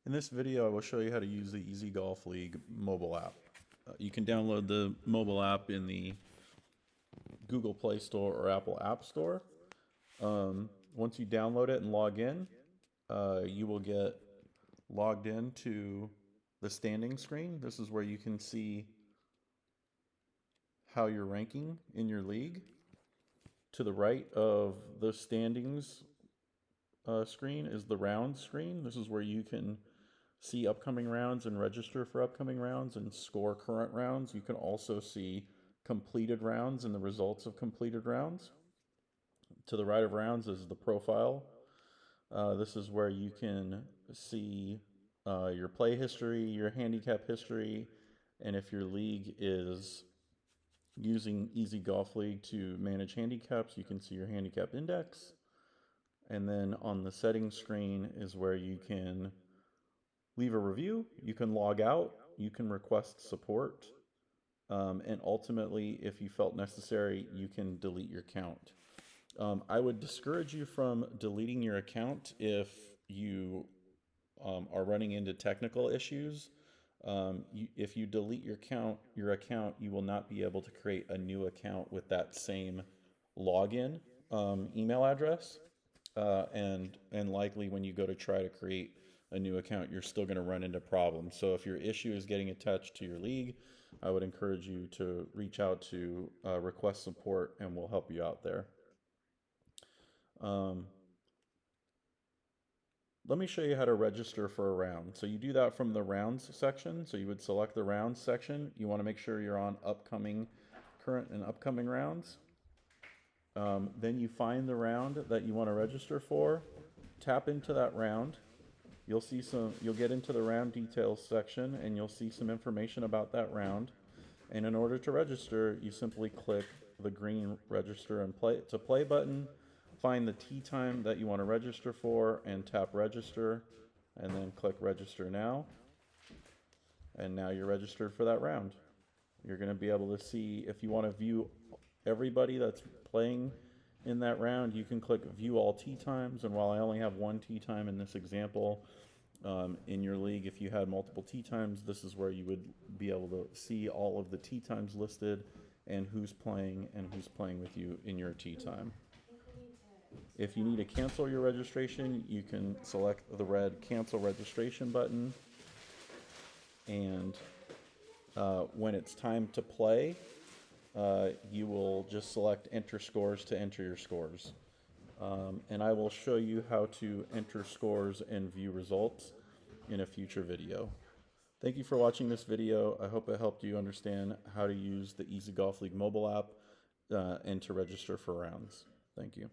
In this video, I will show you how to use the Easy Golf League mobile app. You can download the mobile app in the Google Play Store or Apple App Store. Once you download it and log in, you will get logged into the standing screen. This is where you can see how you're ranking in your league. To the right of the standings screen is the rounds screen. This is where you can see upcoming rounds and register for upcoming rounds and score current rounds. You can also see completed rounds and the results of completed rounds. To the right of rounds is the profile. This is where you can see your play history, your handicap history, and if your league is using Easy Golf League to manage handicaps, you can see your handicap index. And then on the settings screen is where you can leave a review, you can log out, you can request support, and ultimately, if you felt necessary, you can delete your account. I would discourage you from deleting your account if you are running into technical issues. If you delete your account, you will not be able to create a new account with that same login email address, and likely when you go to try to create a new account, you're still going to run into problems. So if your issue is getting attached to your league, I would encourage you to reach out to request support and we'll help you out there. Let me show you how to register for a round. So you do that from the rounds section. So you would select the rounds section. You want to make sure you're on current and upcoming rounds. Then you find the round that you want to register for, tap into that round. You'll get into the round details section and you'll see some information about that round. And in order to register, you simply click the green register and play button, find the tee time that you want to register for and tap register, and then click register now. And now you're registered for that round. You're going to be able to see, if you want to view everybody that's playing in that round, you can click view all tee times. And while I only have one tee time in this example, in your league, if you had multiple tee times, this is where you would be able to see all of the tee times listed and who's playing with you in your tee time. If you need to cancel your registration, you can select the red cancel registration button, and when it's time to play, you will just select enter scores to enter your scores. And I will show you how to enter scores and view results in a future video. Thank you for watching this video. I hope it helped you understand how to use the Easy Golf League mobile app and to register for rounds. Thank you.